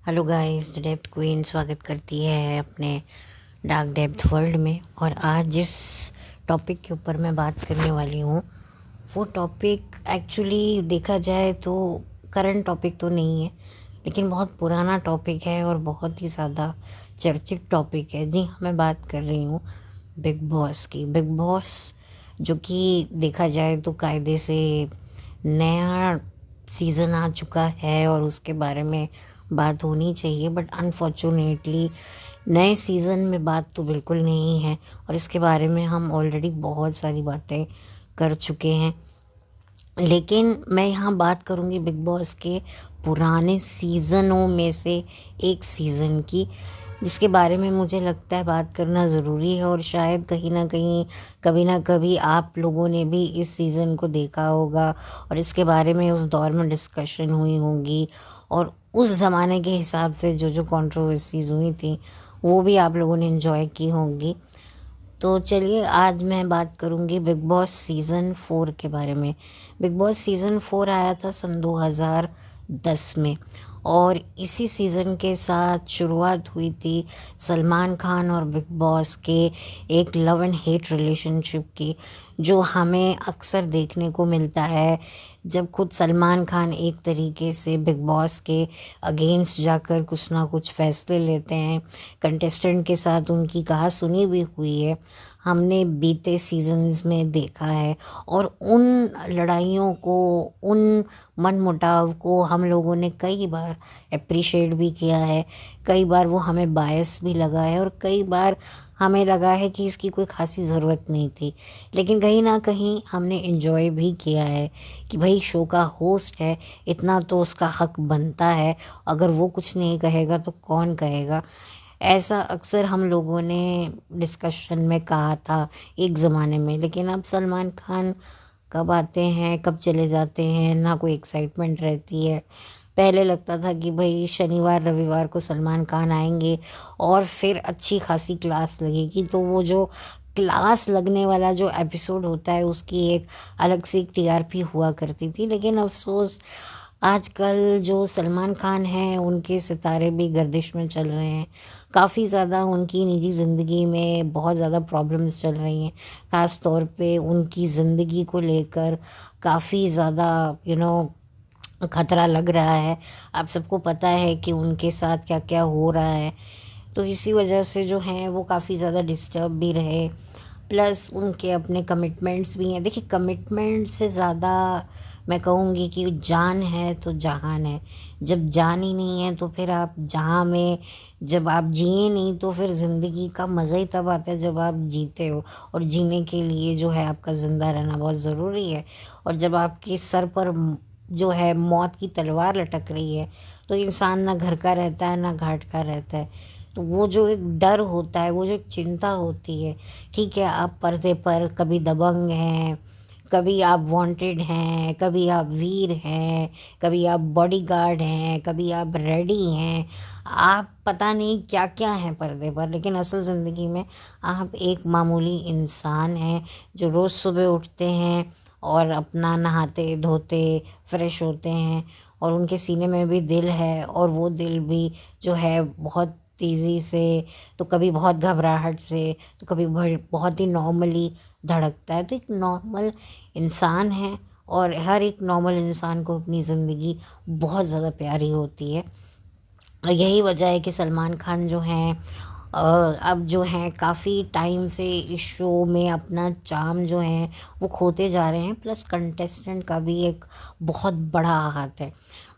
Hello guys, the depth queen स्वागत करती है अपने डार्क डेप्थ वर्ल्ड में। और आज जिस टॉपिक के ऊपर मैं बात करने वाली हूँ वो टॉपिक एक्चुअली देखा जाए तो करंट टॉपिक तो नहीं है, लेकिन बहुत पुराना टॉपिक है और बहुत ही ज़्यादा चर्चित टॉपिक है। जी हाँ, मैं बात कर रही हूँ बिग बॉस की। बिग बॉस जो कि देखा जाए तो कायदे से नया सीज़न आ चुका है और उसके बारे में बात होनी चाहिए, बट अनफॉर्चुनेटली नए सीज़न में बात तो बिल्कुल नहीं है और इसके बारे में हम ऑलरेडी बहुत सारी बातें कर चुके हैं। लेकिन मैं यहाँ बात करूँगी बिग बॉस के पुराने सीज़नों में से एक सीज़न की, जिसके बारे में मुझे लगता है बात करना ज़रूरी है। और शायद कहीं ना कहीं कभी ना कभी आप लोगों ने भी इस सीज़न को देखा होगा और इसके बारे में उस दौर में डिस्कशन हुई होंगी और उस ज़माने के हिसाब से जो जो कंट्रोवर्सीज हुई थी वो भी आप लोगों ने एंजॉय की होंगी। तो चलिए, आज मैं बात करूंगी बिग बॉस सीज़न 4 के बारे में। बिग बॉस सीज़न 4 आया था सन 2010 में और इसी सीज़न के साथ शुरुआत हुई थी सलमान खान और बिग बॉस के एक लव एंड हेट रिलेशनशिप की, जो हमें अक्सर देखने को मिलता है जब खुद सलमान खान एक तरीके से बिग बॉस के अगेंस्ट जाकर कुछ ना कुछ फैसले लेते हैं। कंटेस्टेंट के साथ उनकी कहा सुनी भी हुई है, हमने बीते सीजन्स में देखा है। और उन लड़ाइयों को, उन मनमुटाव को हम लोगों ने कई बार अप्रिशिएट भी किया है, कई बार वो हमें बायस भी लगा है और कई बार हमें लगा है कि इसकी कोई खासी ज़रूरत नहीं थी। लेकिन कहीं ना कहीं हमने इन्जॉय भी किया है कि भाई शो का होस्ट है, इतना तो उसका हक बनता है, अगर वो कुछ नहीं कहेगा तो कौन कहेगा। ऐसा अक्सर हम लोगों ने डिस्कशन में कहा था एक ज़माने में। लेकिन अब सलमान खान कब आते हैं कब चले जाते हैं, ना कोई एक्साइटमेंट रहती है। पहले लगता था कि भाई शनिवार रविवार को सलमान खान आएंगे और फिर अच्छी खासी क्लास लगेगी, तो वो जो क्लास लगने वाला जो एपिसोड होता है उसकी एक अलग से एक टीआरपी हुआ करती थी। लेकिन अफसोस आजकल जो सलमान खान हैं उनके सितारे भी गर्दिश में चल रहे हैं। काफ़ी ज़्यादा उनकी निजी ज़िंदगी में बहुत ज़्यादा प्रॉब्लम्स चल रही हैं, ख़ास तौर पे उनकी ज़िंदगी को लेकर काफ़ी ज़्यादा खतरा लग रहा है। आप सबको पता है कि उनके साथ क्या क्या हो रहा है, तो इसी वजह से जो हैं वो काफ़ी ज़्यादा डिस्टर्ब भी रहे। प्लस उनके अपने कमिटमेंट्स भी हैं। देखिए, कमिटमेंट से ज़्यादा मैं कहूँगी कि जान है तो जहान है। जब जान ही नहीं है तो फिर आप जहाँ में, जब आप जिए नहीं तो फिर ज़िंदगी का मज़ा ही तब आता है जब आप जीते हो। और जीने के लिए जो है आपका ज़िंदा रहना बहुत ज़रूरी है। और जब आपके सर पर जो है मौत की तलवार लटक रही है तो इंसान ना घर का रहता है ना घाट का रहता है। तो वो जो एक डर होता है, वो जो एक चिंता होती है, ठीक है आप पर्दे पर कभी दबंग हैं, कभी आप वांटेड हैं, कभी आप वीर हैं, कभी आप बॉडीगार्ड हैं, कभी आप रेडी हैं, आप पता नहीं क्या क्या हैं पर्दे पर, लेकिन असल ज़िंदगी में आप एक मामूली इंसान हैं जो रोज़ सुबह उठते हैं और अपना नहाते धोते फ्रेश होते हैं और उनके सीने में भी दिल है और वो दिल भी जो है बहुत तेज़ी से, तो कभी बहुत घबराहट से, तो कभी बहुत ही नॉर्मली धड़कता है। तो एक नॉर्मल इंसान है और हर एक नॉर्मल इंसान को अपनी ज़िंदगी बहुत ज़्यादा प्यारी होती है। और यही वजह है कि सलमान खान जो हैं अब जो हैं काफ़ी टाइम से इस शो में अपना चार्म जो है वो खोते जा रहे हैं। प्लस कंटेस्टेंट का भी एक बहुत बड़ा हाथ है।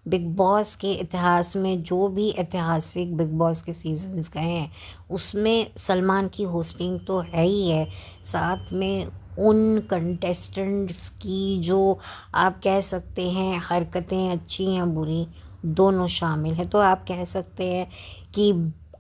बिग बॉस के इतिहास में जो भी ऐतिहासिक बिग बॉस के सीजन्स गए हैं उसमें सलमान की होस्टिंग तो है ही है, साथ में उन कंटेस्टेंट्स की जो आप कह सकते हैं हरकतें अच्छी या बुरी दोनों शामिल है। तो आप कह सकते हैं कि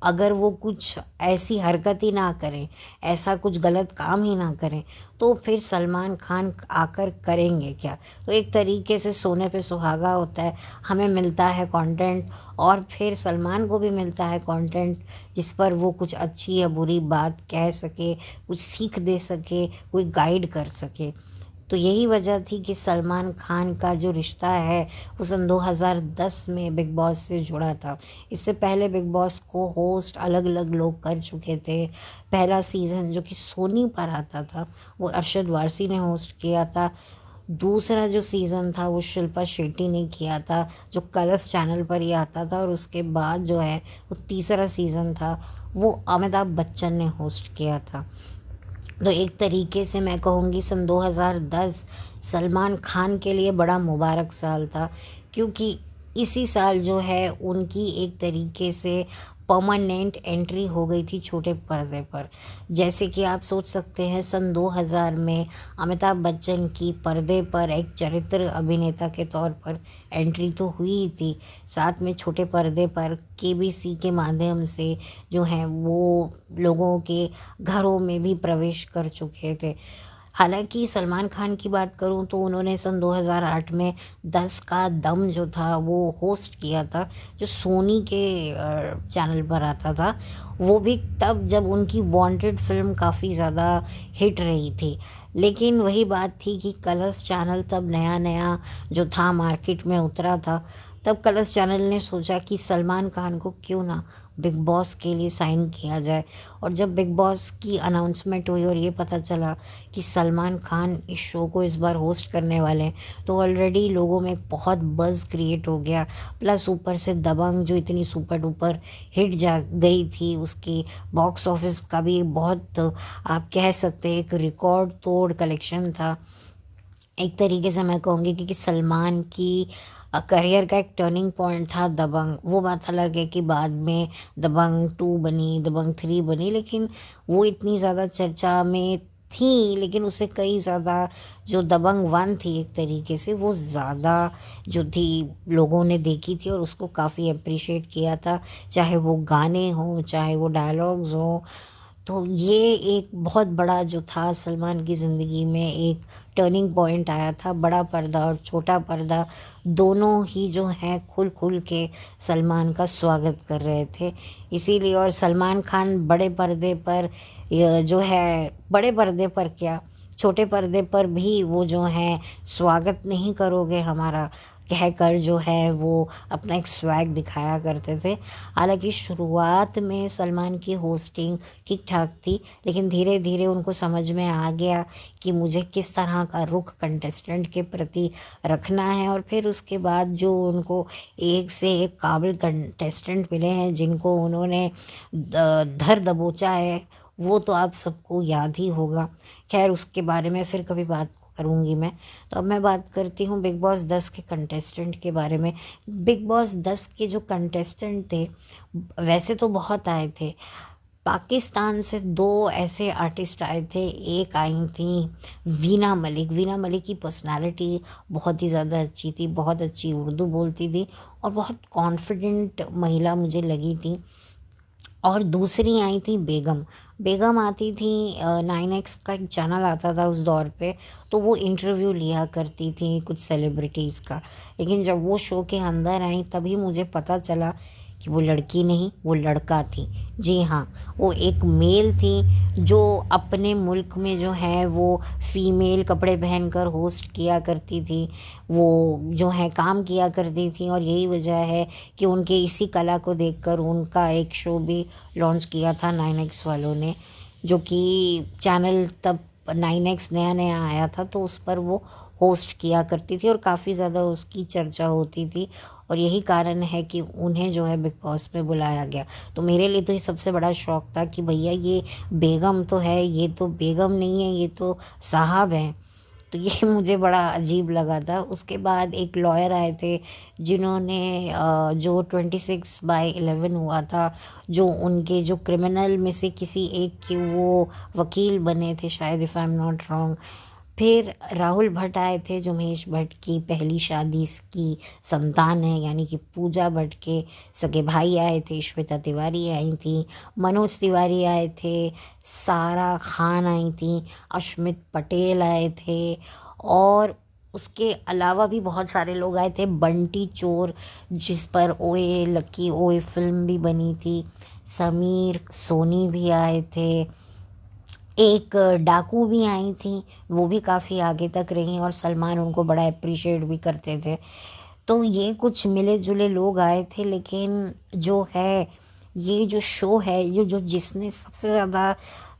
अगर वो कुछ ऐसी हरकत ही ना करें, ऐसा कुछ गलत काम ही ना करें, तो फिर सलमान खान आकर करेंगे क्या। तो एक तरीके से सोने पे सुहागा होता है, हमें मिलता है कंटेंट और फिर सलमान को भी मिलता है कंटेंट जिस पर वो कुछ अच्छी या बुरी बात कह सके, कुछ सीख दे सके, कोई गाइड कर सके। तो यही वजह थी कि सलमान खान का जो रिश्ता है वो सन 2010 में बिग बॉस से जुड़ा था। इससे पहले बिग बॉस को होस्ट अलग अलग लोग कर चुके थे। पहला सीज़न जो कि सोनी पर आता था वो अरशद वारसी ने होस्ट किया था। दूसरा जो सीज़न था वो शिल्पा शेट्टी ने किया था, जो कलर्स चैनल पर ही आता था। और उसके बाद जो है वो तीसरा सीज़न था वो अमिताभ बच्चन ने होस्ट किया था। तो एक तरीके से मैं कहूँगी सन 2010 सलमान खान के लिए बड़ा मुबारक साल था, क्योंकि इसी साल जो है उनकी एक तरीके से परमानेंट एंट्री हो गई थी छोटे पर्दे पर। जैसे कि आप सोच सकते हैं सन 2000 में अमिताभ बच्चन की पर्दे पर एक चरित्र अभिनेता के तौर पर एंट्री तो हुई ही थी, साथ में छोटे पर्दे पर केबीसी के माध्यम से जो है वो लोगों के घरों में भी प्रवेश कर चुके थे। हालांकि सलमान खान की बात करूं तो उन्होंने सन 2008 में 10 का दम जो था वो होस्ट किया था, जो सोनी के चैनल पर आता था। वो भी तब जब उनकी वांटेड फिल्म काफ़ी ज़्यादा हिट रही थी। लेकिन वही बात थी कि कलर्स चैनल तब नया नया जो था मार्केट में उतरा था। तब कलर्स चैनल ने सोचा कि सलमान खान को क्यों ना बिग बॉस के लिए साइन किया जाए। और जब बिग बॉस की अनाउंसमेंट हुई और ये पता चला कि सलमान खान इस शो को इस बार होस्ट करने वाले हैं, तो ऑलरेडी लोगों में एक बहुत बज़ क्रिएट हो गया। प्लस ऊपर से दबंग जो इतनी सुपर डुपर हिट जा गई थी, उसकी बॉक्स ऑफिस का भी बहुत आप कह सकते हैं एक रिकॉर्ड तोड़ कलेक्शन था। एक तरीके से मैं कहूँगी कि सलमान की करियर का एक टर्निंग पॉइंट था दबंग। वो बात अलग है कि बाद में दबंग 2 बनी, दबंग 3 बनी, लेकिन वो इतनी ज़्यादा चर्चा में थी। लेकिन उससे कई ज़्यादा जो दबंग 1 थी एक तरीके से वो ज़्यादा जो थी लोगों ने देखी थी और उसको काफ़ी अप्रिशिएट किया था, चाहे वो गाने हों चाहे वो डायलॉग्स हों। तो ये एक बहुत बड़ा जो था सलमान की ज़िंदगी में एक टर्निंग पॉइंट आया था। बड़ा पर्दा और छोटा पर्दा दोनों ही जो हैं खुल खुल के सलमान का स्वागत कर रहे थे। इसीलिए और सलमान खान बड़े पर्दे पर जो है बड़े पर्दे पर क्या छोटे पर्दे पर भी वो जो है स्वागत नहीं करोगे हमारा कहकर जो है वो अपना एक स्वैग दिखाया करते थे। हालांकि शुरुआत में सलमान की होस्टिंग ठीक ठाक थी, लेकिन धीरे धीरे उनको समझ में आ गया कि मुझे किस तरह का रुख कंटेस्टेंट के प्रति रखना है। और फिर उसके बाद जो उनको एक से एक काबिल कंटेस्टेंट मिले हैं जिनको उन्होंने धर दबोचा है, वो तो आप सबको याद ही होगा। खैर उसके बारे में फिर कभी बात करूँगी मैं। तो अब मैं बात करती हूँ बिग बॉस 10 के कंटेस्टेंट के बारे में। बिग बॉस 10 के जो कंटेस्टेंट थे वैसे तो बहुत आए थे। पाकिस्तान से 2 ऐसे आर्टिस्ट आए थे। एक आई थी वीना मलिक। वीना मलिक की पर्सनालिटी बहुत ही ज़्यादा अच्छी थी, बहुत अच्छी उर्दू बोलती थी और बहुत कॉन्फिडेंट महिला मुझे लगी थी। और दूसरी आई थी बेगम। बेगम आती थी 9X का एक चैनल आता था उस दौर पे, तो वो इंटरव्यू लिया करती थी कुछ सेलिब्रिटीज़ का। लेकिन जब वो शो के अंदर आई तभी मुझे पता चला कि वो लड़की नहीं वो लड़का थी। जी हाँ, वो एक मेल थी जो अपने मुल्क में जो है वो फीमेल कपड़े पहनकर होस्ट किया करती थी, वो जो है काम किया करती थी। और यही वजह है कि उनके इसी कला को देखकर उनका एक शो भी लॉन्च किया था 9X वालों ने, जो कि चैनल तब 9X नया नया आया था तो उस पर वो होस्ट किया करती थी और काफ़ी ज़्यादा उसकी चर्चा होती थी। और यही कारण है कि उन्हें जो है बिग बॉस में बुलाया गया। तो मेरे लिए तो ये सबसे बड़ा शौक था कि भैया ये बेगम तो है, ये तो बेगम नहीं है, ये तो साहब हैं। तो ये मुझे बड़ा अजीब लगा था। उसके बाद एक लॉयर आए थे जिन्होंने जो 26/11 हुआ था, जो उनके जो क्रिमिनल में से किसी एक के वो वकील बने थे शायद, if I am not wrong. फिर राहुल भट्ट आए थे जो महेश भट्ट की पहली शादी की संतान है, यानी कि पूजा भट्ट के सगे भाई आए थे। श्वेता तिवारी आई थी, मनोज तिवारी आए थे, सारा खान आई थी, अश्मित पटेल आए थे और उसके अलावा भी बहुत सारे लोग आए थे। बंटी चोर जिस पर ओए लकी ओए फिल्म भी बनी थी, समीर सोनी भी आए थे। एक डाकू भी आई थी, वो भी काफ़ी आगे तक रही और सलमान उनको बड़ा अप्रिशिएट भी करते थे। तो ये कुछ मिले जुले लोग आए थे, लेकिन जो है ये जो शो है, ये जो जिसने सबसे ज़्यादा,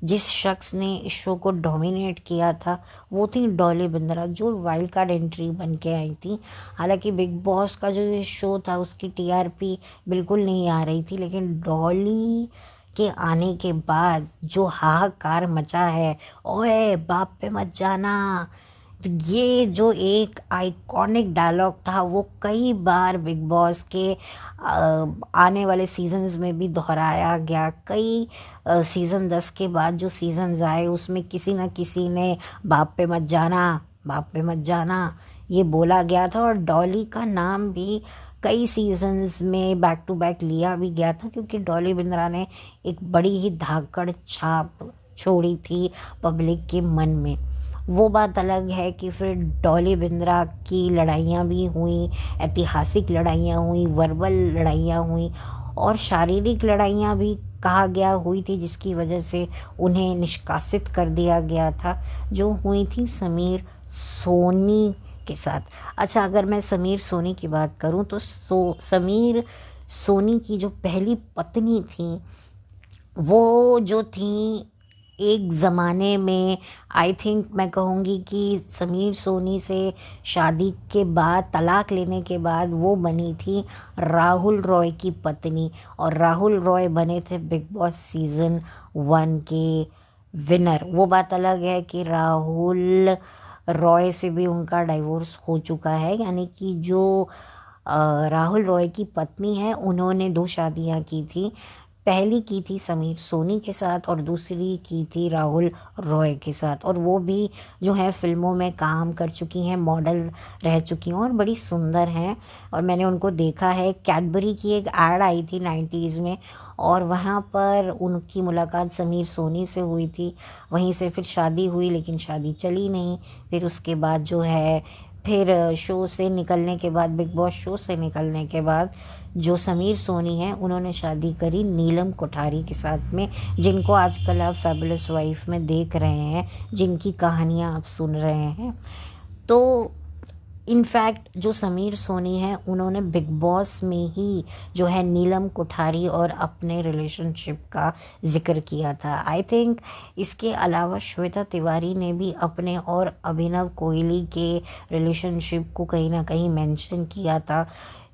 जिस शख्स ने इस शो को डोमिनेट किया था, वो थी डॉली बिंद्रा, जो वाइल्ड कार्ड एंट्री बन के आई थी। हालांकि बिग बॉस का जो ये शो था उसकी टीआरपी बिल्कुल नहीं आ रही थी, लेकिन डॉली के आने के बाद जो हाहाकार मचा है, ओए बाप पे मत जाना, तो ये जो एक आइकॉनिक डायलॉग था वो कई बार बिग बॉस के आने वाले सीजन्स में भी दोहराया गया। कई सीज़न 10 के बाद जो सीजन्स आए उसमें किसी न किसी ने बाप पे मत जाना, बाप पे मत जाना ये बोला गया था, और डॉली का नाम भी कई सीजन्स में बैक टू बैक लिया भी गया था, क्योंकि डॉली बिंद्रा ने एक बड़ी ही धाकड़ छाप छोड़ी थी पब्लिक के मन में। वो बात अलग है कि फिर डॉली बिंद्रा की लड़ाइयाँ भी हुई, ऐतिहासिक लड़ाइयाँ हुई, वर्बल लड़ाइयाँ हुई, और शारीरिक लड़ाइयाँ भी कहा गया हुई थी, जिसकी वजह से उन्हें निष्कासित कर दिया गया था, जो हुई थी समीर सोनी के साथ। अच्छा, अगर मैं समीर सोनी की बात करूं तो समीर सोनी की जो पहली पत्नी थी, वो जो थी एक ज़माने में, आई थिंक मैं कहूँगी कि समीर सोनी से शादी के बाद, तलाक लेने के बाद, वो बनी थी राहुल रॉय की पत्नी, और राहुल रॉय बने थे बिग बॉस सीज़न 1 के विनर। वो बात अलग है कि राहुल रॉय से भी उनका डाइवोर्स हो चुका है, यानी कि जो राहुल रॉय की पत्नी है उन्होंने 2 शादियां की थी। पहली की थी समीर सोनी के साथ और दूसरी की थी राहुल रॉय के साथ, और वो भी जो है फिल्मों में काम कर चुकी हैं, मॉडल रह चुकी हैं और बड़ी सुंदर हैं। और मैंने उनको देखा है, कैडबरी की एक ऐड आई थी 90s में, और वहाँ पर उनकी मुलाकात समीर सोनी से हुई थी। वहीं से फिर शादी हुई, लेकिन शादी चली नहीं। फिर उसके बाद जो है, फिर शो से निकलने के बाद, बिग बॉस शो से निकलने के बाद, जो समीर सोनी है उन्होंने शादी करी नीलम कोठारी के साथ में, जिनको आजकल आप फैबुलस वाइफ में देख रहे हैं, जिनकी कहानियाँ आप सुन रहे हैं। तो इनफैक्ट जो समीर सोनी है उन्होंने बिग बॉस में ही जो है नीलम कोठारी और अपने रिलेशनशिप का जिक्र किया था। आई थिंक इसके अलावा श्वेता तिवारी ने भी अपने और अभिनव कोहली के रिलेशनशिप को कहीं ना कहीं मेंशन किया था।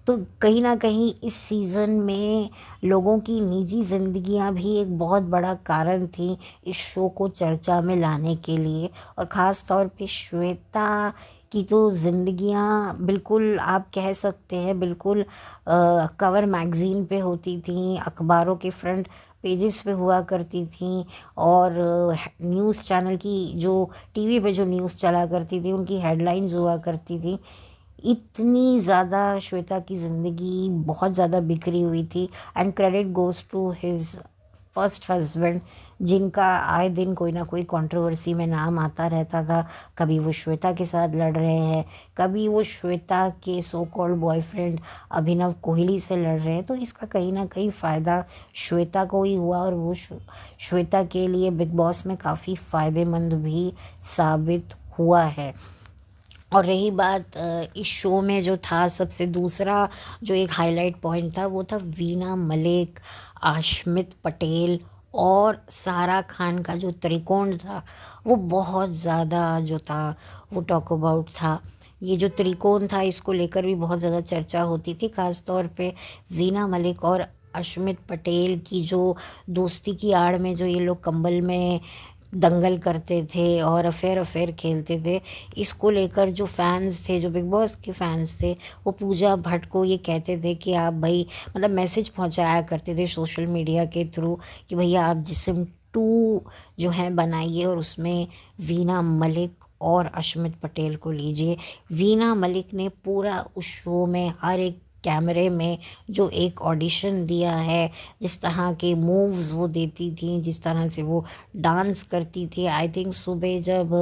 तो कहीं ना कहीं इस सीज़न में लोगों की निजी ज़िंदगियां भी एक बहुत बड़ा कारण थी इस शो को चर्चा में लाने के लिए, और ख़ास तौर पे श्वेता की तो ज़िंदगियां बिल्कुल आप कह सकते हैं बिल्कुल कवर मैगज़ीन पे होती थी, अखबारों के फ्रंट पेजेस पे हुआ करती थी, और न्यूज़ चैनल की जो टीवी पे जो न्यूज़ चला करती थी उनकी हेडलाइंस हुआ करती थी। इतनी ज़्यादा श्वेता की ज़िंदगी बहुत ज़्यादा बिखरी हुई थी, and credit goes to his first husband, जिनका आए दिन कोई ना कोई कंट्रोवर्सी में नाम आता रहता था। कभी वो श्वेता के साथ लड़ रहे हैं, कभी वो श्वेता के सो कॉल्ड बॉयफ्रेंड अभिनव कोहली से लड़ रहे हैं। तो इसका कहीं ना कहीं फ़ायदा श्वेता को ही हुआ, और वो श्वेता के लिए बिग बॉस में काफ़ी फ़ायदेमंद भी साबित हुआ है। और रही बात इस शो में जो था, सबसे दूसरा जो एक हाईलाइट पॉइंट था वो था वीना मलिक, आशमित पटेल और सारा खान का जो त्रिकोण था, वो बहुत ज़्यादा जो था वो टॉक अबाउट था। ये जो त्रिकोण था इसको लेकर भी बहुत ज़्यादा चर्चा होती थी, ख़ास तौर पे वीना मलिक और अशमित पटेल की जो दोस्ती की आड़ में जो ये लोग कंबल में दंगल करते थे और अफेयर अफेयर खेलते थे। इसको लेकर जो फैंस थे, जो बिग बॉस के फैंस थे, वो पूजा भट्ट को ये कहते थे कि आप भाई, मतलब मैसेज पहुंचाया करते थे सोशल मीडिया के थ्रू कि भैया आप जिस्म 2 जो है बनाइए और उसमें वीना मलिक और अशमित पटेल को लीजिए। वीना मलिक ने पूरा उस शो में हर एक कैमरे में जो एक ऑडिशन दिया है, जिस तरह के मूव्स वो देती थी, जिस तरह से वो डांस करती थी। आई थिंक सुबह जब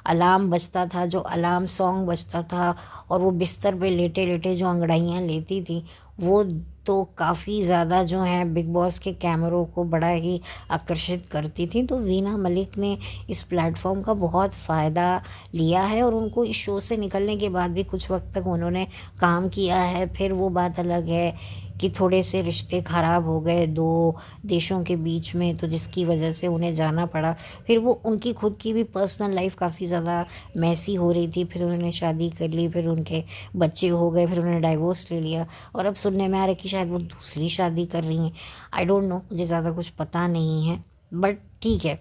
अलार्म बजता था, जो अलार्म सॉन्ग बजता था, और वो बिस्तर पे लेटे लेटे जो अंगड़ाइयाँ लेती थी, वो तो काफ़ी ज़्यादा जो है बिग बॉस के कैमरों को बड़ा ही आकर्षित करती थी। तो वीना मलिक ने इस प्लेटफॉर्म का बहुत फ़ायदा लिया है और उनको इस शो से निकलने के बाद भी कुछ वक्त तक उन्होंने काम किया है। फिर वो बात अलग है कि थोड़े से रिश्ते ख़राब हो गए दो देशों के बीच में, तो जिसकी वजह से उन्हें जाना पड़ा। फिर वो उनकी खुद की भी पर्सनल लाइफ काफ़ी ज़्यादा मैसी हो रही थी। फिर उन्होंने शादी कर ली, फिर उनके बच्चे हो गए, फिर उन्होंने डाइवोर्स ले लिया और अब सुनने में आ रहा है कि शायद वो दूसरी शादी कर रही हैं। आई डोंट नो, मुझे ज़्यादा कुछ पता नहीं है, बट ठीक है।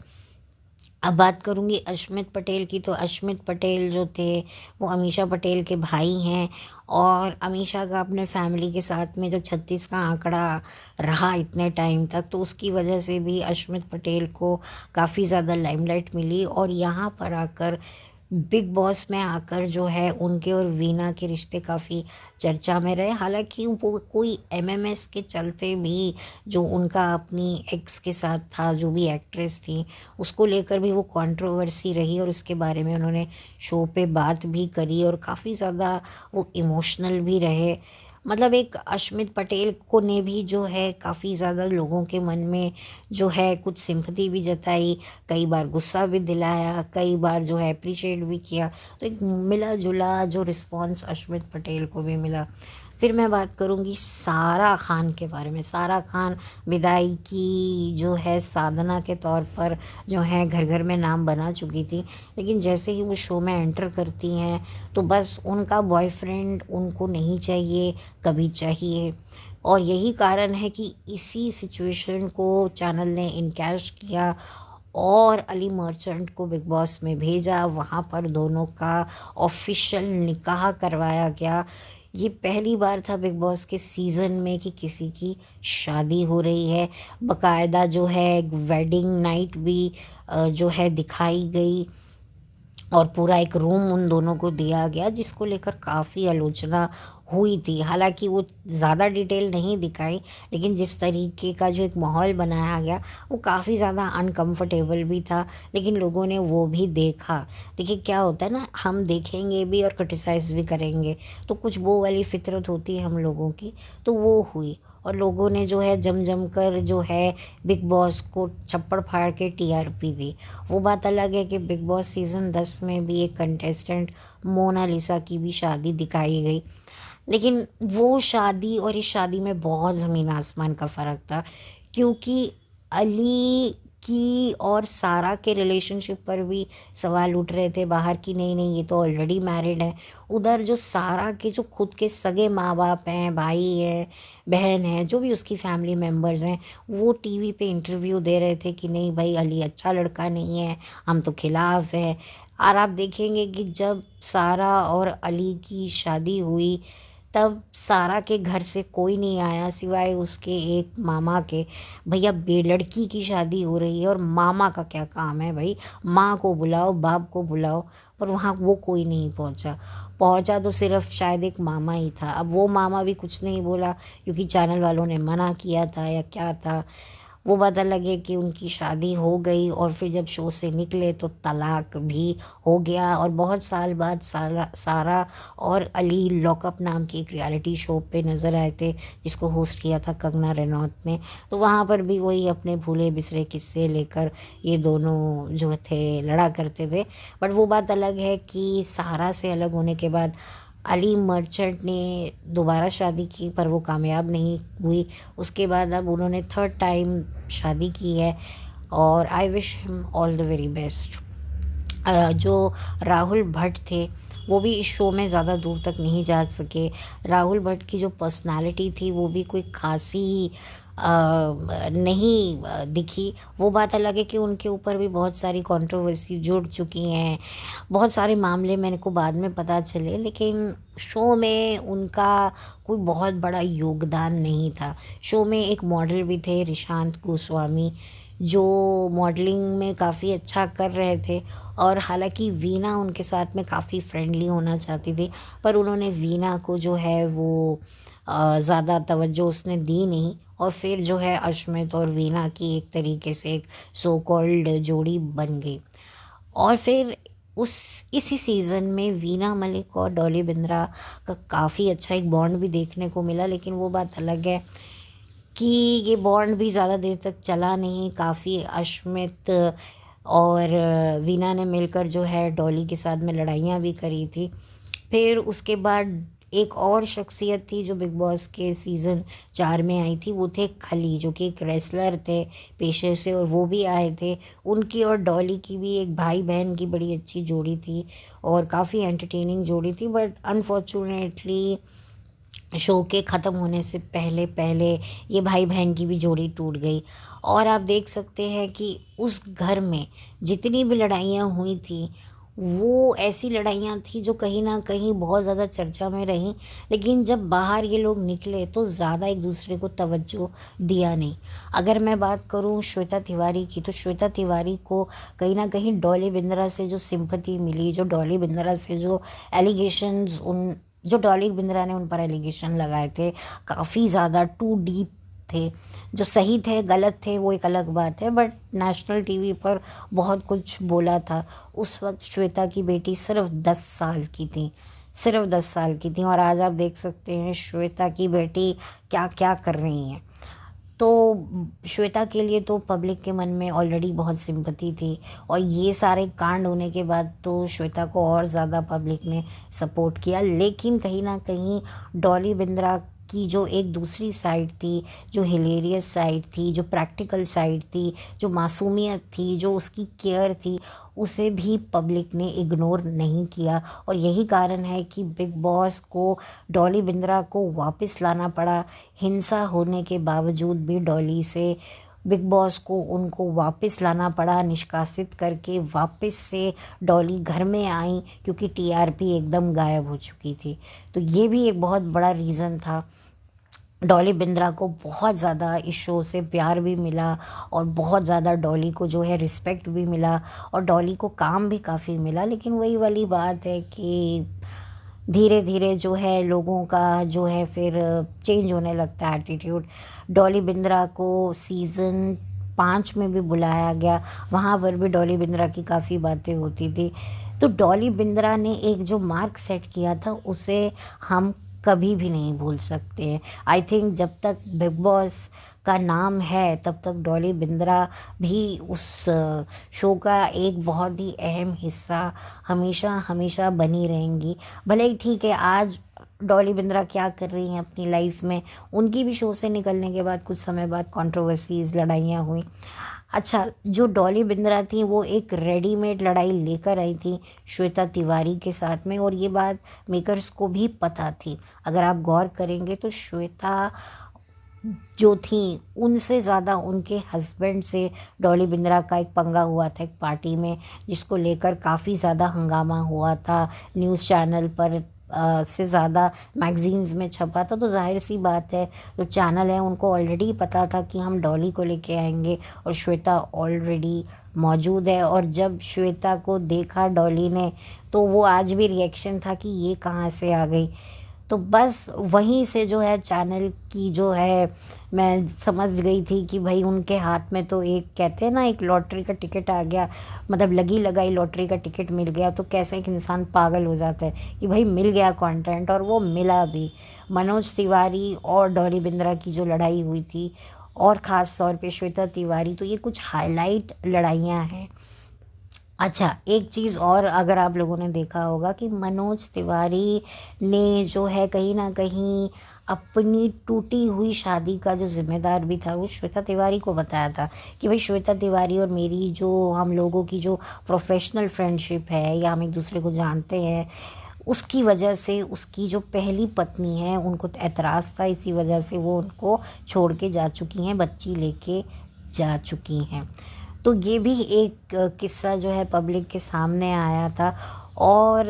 अब बात करूँगी अश्मित पटेल की। तो अश्मित पटेल जो थे वो अमीषा पटेल के भाई हैं और अमीषा का अपने फैमिली के साथ में जो 36 का आंकड़ा रहा इतने टाइम तक, तो उसकी वजह से भी अश्मित पटेल को काफ़ी ज़्यादा लाइमलाइट मिली और यहाँ पर आकर बिग बॉस में आकर जो है उनके और वीना के रिश्ते काफ़ी चर्चा में रहे। हालांकि वो कोई एमएमएस के चलते भी जो उनका अपनी एक्स के साथ था, जो भी एक्ट्रेस थी, उसको लेकर भी वो कंट्रोवर्सी रही और उसके बारे में उन्होंने शो पे बात भी करी और काफ़ी ज़्यादा वो इमोशनल भी रहे। मतलब एक अश्मित पटेल को ने भी जो है काफ़ी ज़्यादा लोगों के मन में जो है कुछ सिंपैथी भी जताई, कई बार गुस्सा भी दिलाया, कई बार जो है अप्रिशिएट भी किया। तो एक मिला जुला जो रिस्पॉन्स अश्मित पटेल को भी मिला। फिर मैं बात करूँगी सारा खान के बारे में। सारा खान विदाई जो है साधना के तौर पर जो है घर घर में नाम बना चुकी थी, लेकिन जैसे ही वो शो में एंटर करती हैं तो बस उनका बॉयफ्रेंड उनको नहीं चाहिए, कभी चाहिए। और यही कारण है कि इसी सिचुएशन को चैनल ने इनकैश किया और अली मर्चेंट को बिग बॉस में भेजा। वहाँ पर दोनों का ऑफिशियल निकाह करवाया गया। ये पहली बार था बिग बॉस के सीज़न में कि किसी की शादी हो रही है। बकायदा जो है वेडिंग नाइट भी जो है दिखाई गई और पूरा एक रूम उन दोनों को दिया गया, जिसको लेकर काफ़ी आलोचना हुई थी। हालांकि वो ज़्यादा डिटेल नहीं दिखाई, लेकिन जिस तरीके का जो एक माहौल बनाया गया वो काफ़ी ज़्यादा अनकंफर्टेबल भी था, लेकिन लोगों ने वो भी देखा। देखिए क्या होता है ना, हम देखेंगे भी और क्रिटिसाइज़ भी करेंगे, तो कुछ वो वाली फितरत होती है हम लोगों की, तो वो हुई। और लोगों ने जो है जम जम कर जो है बिग बॉस को छप्पड़ फाड़ के टीआरपी दी। वो बात अलग है कि बिग बॉस सीज़न 10 में भी एक कंटेस्टेंट मोनालिसा की भी शादी दिखाई गई, लेकिन वो शादी और इस शादी में बहुत ज़मीन आसमान का फ़र्क था। क्योंकि अली की और सारा के रिलेशनशिप पर भी सवाल उठ रहे थे बाहर की, नहीं नहीं ये तो ऑलरेडी मैरिड है। उधर जो सारा के जो खुद के सगे माँ बाप हैं, भाई है, बहन है, जो भी उसकी फैमिली मेम्बर्स हैं, वो टीवी पे इंटरव्यू दे रहे थे कि नहीं भाई अली अच्छा लड़का नहीं है, हम तो खिलाफ हैं। और आप देखेंगे कि जब सारा और अली की शादी हुई तब सारा के घर से कोई नहीं आया सिवाय उसके एक मामा के। भैया लड़की की शादी हो रही है और मामा का क्या काम है भाई? माँ को बुलाओ, बाप को बुलाओ, पर वहाँ वो कोई नहीं पहुँचा। पहुँचा तो सिर्फ शायद एक मामा ही था। अब वो मामा भी कुछ नहीं बोला क्योंकि चैनल वालों ने मना किया था या क्या था। वो बात अलग है कि उनकी शादी हो गई और फिर जब शो से निकले तो तलाक भी हो गया। और बहुत साल बाद सारा और अली लॉकअप नाम की एक रियलिटी शो पे नज़र आए थे, जिसको होस्ट किया था कंगना रनौत ने। तो वहाँ पर भी वही अपने भूले बिसरे किस्से लेकर ये दोनों जो थे लड़ा करते थे। बट वो बात अलग है कि सारा से अलग होने के बाद अली मर्चेंट ने दोबारा शादी की, पर वो कामयाब नहीं हुई। उसके बाद अब उन्होंने थर्ड टाइम शादी की है और I wish him all the very best. जो राहुल भट्ट थे वो भी इस शो में ज़्यादा दूर तक नहीं जा सके। राहुल भट्ट की जो पर्सनालिटी थी वो भी कोई खासी नहीं दिखी। वो बात अलग है कि उनके ऊपर भी बहुत सारी कंट्रोवर्सी जुड़ चुकी हैं, बहुत सारे मामले मेरे को बाद में पता चले, लेकिन शो में उनका कोई बहुत बड़ा योगदान नहीं था। शो में एक मॉडल भी थे रिशांत गोस्वामी, जो मॉडलिंग में काफ़ी अच्छा कर रहे थे और हालांकि वीना उनके साथ में काफ़ी फ्रेंडली होना चाहती थी, पर उन्होंने वीना को जो है वो ज़्यादा तवज्जो उसने दी नहीं। और फिर जो है अश्मित और वीना की एक तरीके से एक सो कॉल्ड जोड़ी बन गई। और फिर उस इसी सीज़न में वीना मलिक और डॉली बिंद्रा का काफ़ी अच्छा एक बॉन्ड भी देखने को मिला, लेकिन वो बात अलग है कि ये बॉन्ड भी ज़्यादा देर तक चला नहीं। काफ़ी अश्मित और वीना ने मिलकर जो है डॉली के साथ में लड़ाइयाँ भी करी थी। फिर उसके बाद एक और शख्सियत थी जो बिग बॉस के सीज़न 4 में आई थी, वो थे खली, जो कि एक रेसलर थे पेशे से, और वो भी आए थे। उनकी और डॉली की भी एक भाई बहन की बड़ी अच्छी जोड़ी थी और काफ़ी एंटरटेनिंग जोड़ी थी। बट अनफॉर्चुनेटली शो के ख़त्म होने से पहले पहले ये भाई बहन की भी जोड़ी टूट गई। और आप देख सकते हैं कि उस घर में जितनी भी लड़ाइयाँ हुई थी, वो ऐसी लड़ाइयाँ थी जो कहीं ना कहीं बहुत ज़्यादा चर्चा में रहीं, लेकिन जब बाहर ये लोग निकले तो ज़्यादा एक दूसरे को तवज्जो दिया नहीं। अगर मैं बात करूँ श्वेता तिवारी की, तो श्वेता तिवारी को कहीं ना कहीं डॉली बिंद्रा से जो सिंपैथी मिली, जो डॉली बिंद्रा से जो एलिगेशंस उन जो डॉली बिंद्रा ने उन पर एलिगेशन लगाए थे, काफ़ी ज़्यादा टू डीप थे। जो सही थे गलत थे वो एक अलग बात है, बट नेशनल टीवी पर बहुत कुछ बोला था। उस वक्त श्वेता की बेटी सिर्फ 10 साल की थी, सिर्फ 10 साल की थी, और आज आप देख सकते हैं श्वेता की बेटी क्या क्या कर रही हैं। तो श्वेता के लिए तो पब्लिक के मन में ऑलरेडी बहुत सिंपैथी थी, और ये सारे कांड होने के बाद तो श्वेता को और ज़्यादा पब्लिक ने सपोर्ट किया। लेकिन कहीं ना कहीं डॉली बिंद्रा की जो एक दूसरी साइड थी, जो हिलेरियस साइड थी, जो प्रैक्टिकल साइड थी, जो मासूमियत थी, जो उसकी केयर थी, उसे भी पब्लिक ने इग्नोर नहीं किया। और यही कारण है कि बिग बॉस को डॉली बिंद्रा को वापस लाना पड़ा। हिंसा होने के बावजूद भी डॉली से बिग बॉस को उनको वापस लाना पड़ा, निष्कासित करके वापस से डॉली घर में आई, क्योंकि टीआरपी एकदम गायब हो चुकी थी। तो ये भी एक बहुत बड़ा रीज़न था। डॉली बिंद्रा को बहुत ज़्यादा इस शो से प्यार भी मिला, और बहुत ज़्यादा डॉली को जो है रिस्पेक्ट भी मिला, और डॉली को काम भी काफ़ी मिला। लेकिन वही वाली बात है कि धीरे धीरे जो है लोगों का जो है फिर चेंज होने लगता है एटीट्यूड। डॉली बिंद्रा को सीज़न 5 में भी बुलाया गया, वहाँ पर भी डॉली बिंद्रा की काफ़ी बातें होती थी। तो डॉली बिंद्रा ने एक जो मार्क सेट किया था उसे हम कभी भी नहीं भूल सकते हैं। आई थिंक जब तक बिग बॉस का नाम है तब तक डॉली बिंद्रा भी उस शो का एक बहुत ही अहम हिस्सा हमेशा हमेशा बनी रहेंगी। भले ही ठीक है आज डॉली बिंद्रा क्या कर रही हैं अपनी लाइफ में, उनकी भी शो से निकलने के बाद कुछ समय बाद कंट्रोवर्सीज लड़ाइयाँ हुई। अच्छा, जो डॉली बिंद्रा थी वो एक रेडीमेड लड़ाई लेकर आई थी श्वेता तिवारी के साथ में, और ये बात मेकर्स को भी पता थी। अगर आप गौर करेंगे तो श्वेता जो थी उनसे ज़्यादा उनके हस्बैंड से डॉली बिंद्रा का एक पंगा हुआ था एक पार्टी में, जिसको लेकर काफ़ी ज़्यादा हंगामा हुआ था। न्यूज़ चैनल पर से ज़्यादा मैगजीन्स में छपा था। तो जाहिर सी बात है जो चैनल है उनको ऑलरेडी पता था कि हम डॉली को लेके आएंगे, और श्वेता ऑलरेडी मौजूद है। और जब श्वेता को देखा डॉली ने तो वो आज भी रिएक्शन था कि ये कहाँ से आ गई। तो बस वहीं से जो है चैनल की जो है मैं समझ गई थी कि भाई उनके हाथ में तो एक कहते हैं ना एक लॉटरी का टिकट आ गया, मतलब लगी लगाई लॉटरी का टिकट मिल गया। तो कैसे एक इंसान पागल हो जाता है कि भाई मिल गया कंटेंट, और वो मिला भी। मनोज तिवारी और डॉली बिंद्रा की जो लड़ाई हुई थी, और ख़ास तौर पे श्वेता तिवारी, तो ये कुछ हाईलाइट लड़ाइयाँ हैं। अच्छा, एक चीज़ और अगर आप लोगों ने देखा होगा कि मनोज तिवारी ने जो है कहीं ना कहीं अपनी टूटी हुई शादी का जो जिम्मेदार भी था वो श्वेता तिवारी को बताया था कि भाई श्वेता तिवारी और मेरी जो हम लोगों की जो प्रोफेशनल फ्रेंडशिप है या हम एक दूसरे को जानते हैं, उसकी वजह से उसकी जो पहली पत्नी है उनको एतराज़ था, इसी वजह से वो उनको छोड़ के जा चुकी हैं, बच्ची लेके जा चुकी हैं। तो ये भी एक किस्सा जो है पब्लिक के सामने आया था। और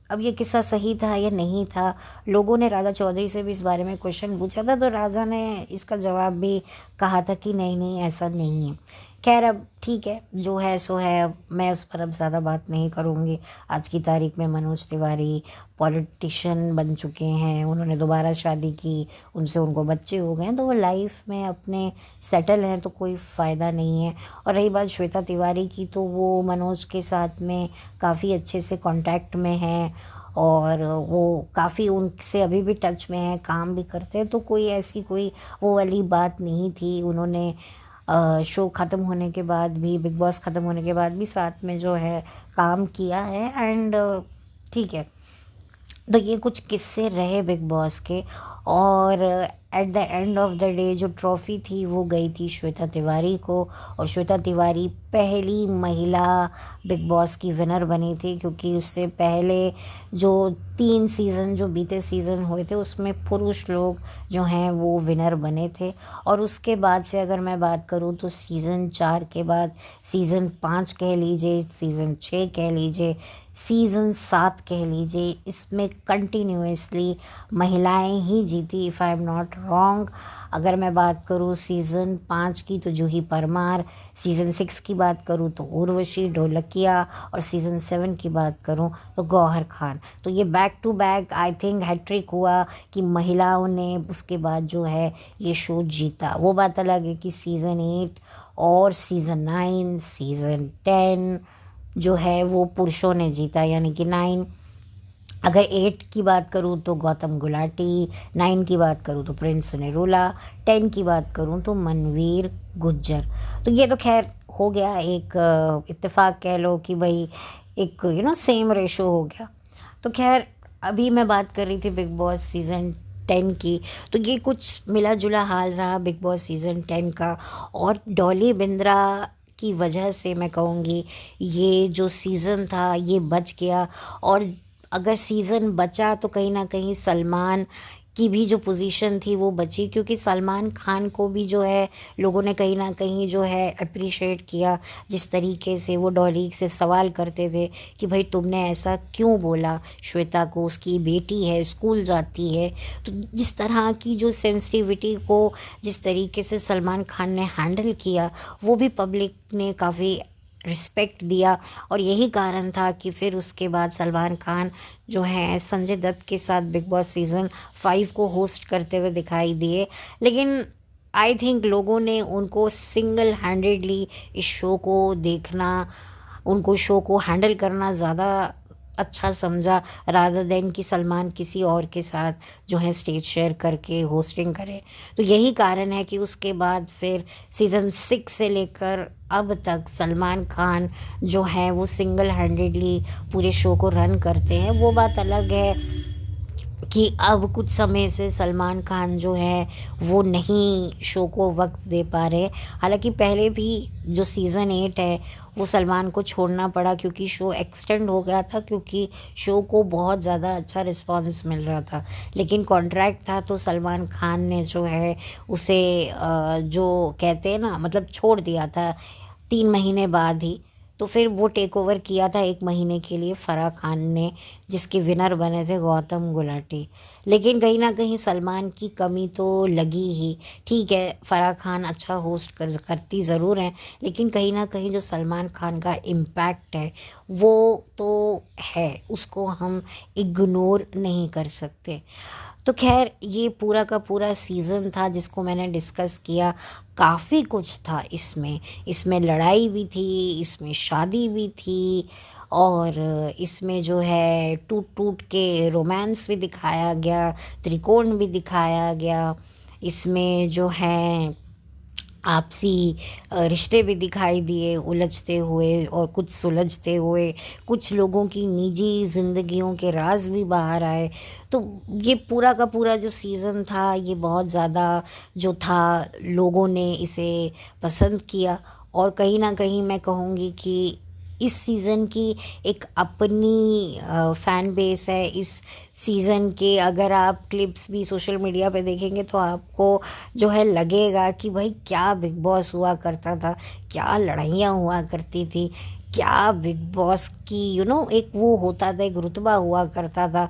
अब ये किस्सा सही था या नहीं था, लोगों ने राजा चौधरी से भी इस बारे में क्वेश्चन पूछा था, तो राजा ने इसका जवाब भी कहा था कि नहीं नहीं ऐसा नहीं है। खैर अब ठीक है, जो है सो है, अब मैं उस पर अब ज़्यादा बात नहीं करूँगी। आज की तारीख में मनोज तिवारी पॉलिटिशियन बन चुके हैं, उन्होंने दोबारा शादी की, उनसे उनको बच्चे हो गए हैं, तो वो लाइफ में अपने सेटल हैं, तो कोई फ़ायदा नहीं है। और रही बात श्वेता तिवारी की, तो वो मनोज के साथ में काफ़ी अच्छे से कांटेक्ट में हैं और वो काफ़ी उनसे अभी भी टच में है, काम भी करते हैं, तो कोई ऐसी कोई वो वाली बात नहीं थी। उन्होंने शो ख़त्म होने के बाद भी, बिग बॉस ख़त्म होने के बाद भी साथ में जो है काम किया है एंड ठीक है। तो ये कुछ किस्से रहे बिग बॉस के। और at the end of the day जो ट्रॉफ़ी थी वो गई थी श्वेता तिवारी को, और श्वेता तिवारी पहली महिला बिग बॉस की विनर बनी थी, क्योंकि उससे पहले जो 3 सीज़न जो बीते सीज़न हुए थे उसमें पुरुष लोग जो हैं वो विनर बने थे। और उसके बाद से अगर मैं बात करूँ तो सीज़न 4 के बाद सीज़न 5 कह लीजिए, सीज़न 6 कह लीजिए, सीज़न 7 कह लीजिए, इसमें कंटिन्यूअसली महिलाएं ही जीती, if I am not wrong. अगर मैं बात करूँ सीज़न 5 की तो जूही परमार, सीज़न 6 की बात करूँ तो उर्वशी ढोलकिया, और सीज़न 7 की बात करूँ तो गौहर खान। तो ये back to back I think hattrick हुआ कि महिलाओं ने उसके बाद जो है ये शो जीता। वो बात अलग है कि सीज़न 8 और सीज़न 9, सीज़न 10 जो है वो पुरुषों ने जीता, यानी कि 9। अगर 8 की बात करूँ तो गौतम गुलाटी, 9 की बात करूँ तो प्रिंस निरूला, 10 की बात करूँ तो मनवीर गुज्जर। तो ये तो खैर हो गया एक इत्तेफाक कह लो कि भाई एक सेम रेशो हो गया। तो खैर अभी मैं बात कर रही थी बिग बॉस सीज़न 10 की, तो ये कुछ मिला जुला हाल रहा बिग बॉस सीज़न 10 का। और डॉली बिंद्रा की वजह से मैं कहूँगी ये जो सीज़न था ये बच गया। और अगर सीज़न बचा तो कहीं ना कहीं सलमान की भी जो पोजीशन थी वो बची, क्योंकि सलमान खान को भी जो है लोगों ने कहीं ना कहीं जो है अप्रिशिएट किया, जिस तरीके से वो डॉली से सवाल करते थे कि भाई तुमने ऐसा क्यों बोला श्वेता को, उसकी बेटी है, स्कूल जाती है। तो जिस तरह की जो सेंसिटिविटी को जिस तरीके से सलमान खान ने हैंडल किया, वो भी पब्लिक ने काफ़ी रिस्पेक्ट दिया। और यही कारण था कि फिर उसके बाद सलमान खान जो है संजय दत्त के साथ बिग बॉस सीज़न 5 को होस्ट करते हुए दिखाई दिए। लेकिन आई थिंक लोगों ने उनको सिंगल हैंडेडली इस शो को देखना, उनको शो को हैंडल करना ज़्यादा अच्छा समझा, रादर देन कि सलमान किसी और के साथ जो है स्टेज शेयर करके होस्टिंग करे। तो यही कारण है कि उसके बाद फिर सीज़न 6 से लेकर अब तक सलमान खान जो है वो सिंगल हैंडेडली पूरे शो को रन करते हैं। वो बात अलग है कि अब कुछ समय से सलमान खान जो है वो नहीं शो को वक्त दे पा रहे। हालांकि पहले भी जो सीज़न 8 है वो सलमान को छोड़ना पड़ा, क्योंकि शो एक्सटेंड हो गया था, क्योंकि शो को बहुत ज़्यादा अच्छा रिस्पांस मिल रहा था। लेकिन कॉन्ट्रैक्ट था तो सलमान खान ने जो है उसे जो कहते हैं ना, मतलब छोड़ दिया था 3 महीने बाद ही। तो फिर वो टेक ओवर किया था 1 महीने के लिए फराह खान ने, जिसके विनर बने थे गौतम गुलाटी। लेकिन कहीं ना कहीं सलमान की कमी तो लगी ही। ठीक है, फराह खान अच्छा होस्ट करती ज़रूर हैं, लेकिन कहीं ना कहीं जो सलमान खान का इम्पैक्ट है वो तो है, उसको हम इग्नोर नहीं कर सकते। तो खैर ये पूरा का पूरा सीज़न था जिसको मैंने डिस्कस किया। काफ़ी कुछ था इसमें, इसमें लड़ाई भी थी, इसमें शादी भी थी, और इसमें जो है टूट टूट के रोमांस भी दिखाया गया, त्रिकोण भी दिखाया गया। इसमें जो है आपसी रिश्ते भी दिखाई दिए उलझते हुए और कुछ सुलझते हुए, कुछ लोगों की निजी ज़िंदगियों के राज भी बाहर आए। तो ये पूरा का पूरा जो सीज़न था ये बहुत ज़्यादा जो था लोगों ने इसे पसंद किया। और कहीं ना कहीं मैं कहूँगी कि इस सीज़न की एक अपनी फ़ैन बेस है। इस सीज़न के अगर आप क्लिप्स भी सोशल मीडिया पे देखेंगे तो आपको जो है लगेगा कि भाई क्या बिग बॉस हुआ करता था, क्या लड़ाइयाँ हुआ करती थी, क्या बिग बॉस की एक वो होता था, एक रुतबा हुआ करता था।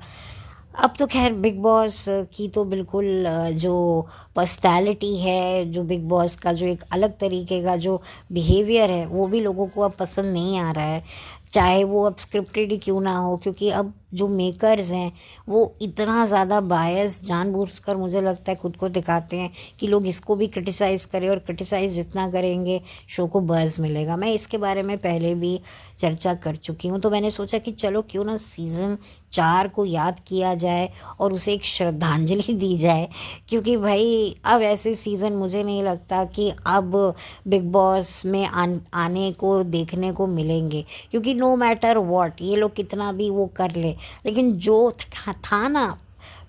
अब तो खैर बिग बॉस की तो बिल्कुल जो पर्सनैलिटी है, जो बिग बॉस का जो एक अलग तरीके का जो बिहेवियर है, वो भी लोगों को अब पसंद नहीं आ रहा है, चाहे वो अब स्क्रिप्टेड ही क्यों ना हो। क्योंकि अब जो मेकर्स हैं वो इतना ज़्यादा बायस जानबूझकर मुझे लगता है खुद को दिखाते हैं कि लोग इसको भी क्रिटिसाइज़ करें, और क्रिटिसाइज़ जितना करेंगे शो को बज़ मिलेगा। मैं इसके बारे में पहले भी चर्चा कर चुकी हूँ, तो मैंने सोचा कि चलो क्यों ना सीज़न 4 को याद किया जाए और उसे एक श्रद्धांजलि दी जाए। क्योंकि भाई अब ऐसे सीज़न मुझे नहीं लगता कि अब बिग बॉस में आने को देखने को मिलेंगे। क्योंकि नो मैटर व्हाट ये लोग कितना भी वो कर ले, लेकिन जो था ना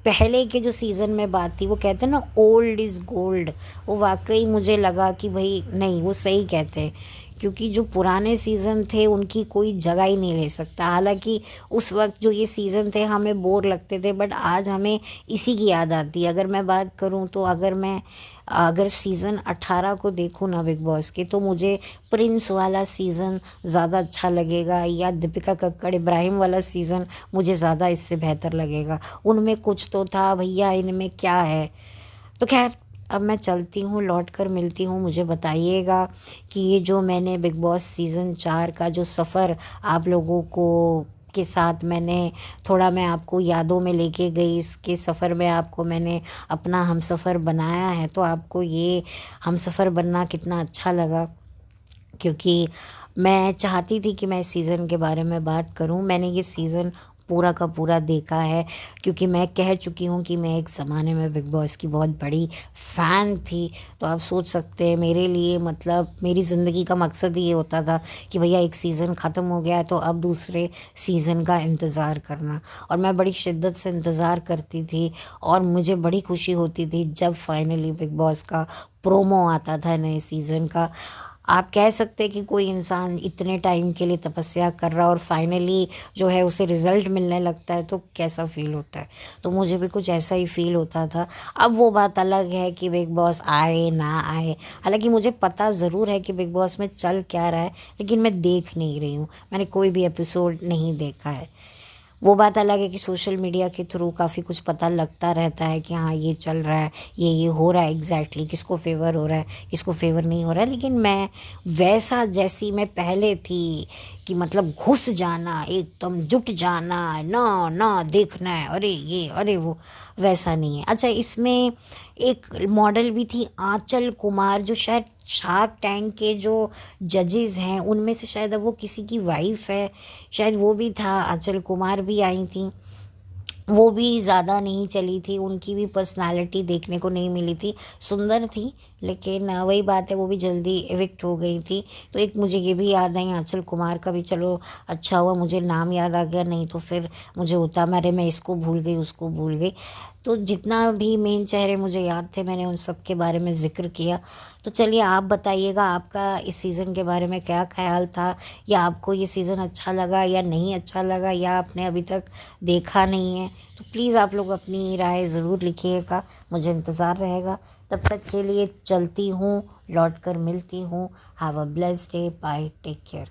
पहले के जो सीज़न में बात थी, वो कहते हैं ना ओल्ड इज़ गोल्ड, वो वाकई मुझे लगा कि भाई नहीं, वो सही कहते हैं। क्योंकि जो पुराने सीज़न थे उनकी कोई जगह ही नहीं ले सकता। हालांकि उस वक्त जो ये सीज़न थे हमें बोर लगते थे, बट आज हमें इसी की याद आती है। अगर मैं बात करूं तो अगर सीज़न 18 को देखूं ना बिग बॉस के, तो मुझे प्रिंस वाला सीज़न ज़्यादा अच्छा लगेगा, या दीपिका कक्कड़ इब्राहिम वाला सीज़न मुझे ज़्यादा इससे बेहतर लगेगा। उनमें कुछ तो था भैया, इनमें क्या है। तो खैर अब मैं चलती हूँ, लौट कर मिलती हूँ। मुझे बताइएगा कि ये जो मैंने बिग बॉस सीज़न 4 का जो सफ़र आप लोगों को के साथ मैं आपको यादों में लेके गई, इसके सफ़र में आपको मैंने अपना हमसफ़र बनाया है, तो आपको ये हमसफ़र बनना कितना अच्छा लगा। क्योंकि मैं चाहती थी कि मैं इस सीज़न के बारे में बात करूं। मैंने ये सीज़न पूरा का पूरा देखा है, क्योंकि मैं कह चुकी हूँ कि मैं एक ज़माने में बिग बॉस की बहुत बड़ी फ़ैन थी। तो आप सोच सकते हैं मेरे लिए, मतलब मेरी ज़िंदगी का मकसद ही ये होता था कि भैया एक सीज़न ख़त्म हो गया है तो अब दूसरे सीज़न का इंतज़ार करना। और मैं बड़ी शिद्दत से इंतज़ार करती थी, और मुझे बड़ी खुशी होती थी जब फाइनली बिग बॉस का प्रोमो आता था नए सीज़न का। आप कह सकते हैं कि कोई इंसान इतने टाइम के लिए तपस्या कर रहा और फाइनली जो है उसे रिज़ल्ट मिलने लगता है, तो कैसा फ़ील होता है। तो मुझे भी कुछ ऐसा ही फ़ील होता था। अब वो बात अलग है कि बिग बॉस आए ना आए, हालांकि मुझे पता ज़रूर है कि बिग बॉस में चल क्या रहा है, लेकिन मैं देख नहीं रही हूँ। मैंने कोई भी एपिसोड नहीं देखा है। वो बात अलग है कि सोशल मीडिया के थ्रू काफ़ी कुछ पता लगता रहता है कि हाँ ये चल रहा है, ये हो रहा है, एग्जैक्टली किसको फेवर हो रहा है, किसको फेवर नहीं हो रहा है। लेकिन मैं वैसा जैसी मैं पहले थी कि मतलब घुस जाना, एकदम जुट जाना, ना ना देखना है, अरे ये अरे वो, वैसा नहीं है। अच्छा, इसमें एक मॉडल भी थी आंचल कुमार, जो शायद शार्क टैंक के जो जजेस हैं उनमें से शायद अब वो किसी की वाइफ है, शायद वो भी था। आंचल कुमार भी आई थी, वो भी ज़्यादा नहीं चली थी, उनकी भी पर्सनालिटी देखने को नहीं मिली थी। सुंदर थी, लेकिन वही बात है वो भी जल्दी इविक्ट हो गई थी। तो एक मुझे ये भी याद आई आंचल कुमार का भी, चलो अच्छा हुआ मुझे नाम याद आ गया, नहीं तो फिर मुझे होता मैं इसको भूल गई उसको भूल गई। तो जितना भी मेन चेहरे मुझे याद थे मैंने उन सब के बारे में ज़िक्र किया। तो चलिए आप बताइएगा आपका इस सीज़न के बारे में क्या ख्याल था, या आपको ये सीज़न अच्छा लगा या नहीं अच्छा लगा, या आपने अभी तक देखा नहीं है। तो प्लीज़ आप लोग अपनी राय ज़रूर लिखिएगा, मुझे इंतज़ार रहेगा। तब तक के लिए चलती हूँ, लौट कर मिलती हूँ। Have a blessed day, bye, take care.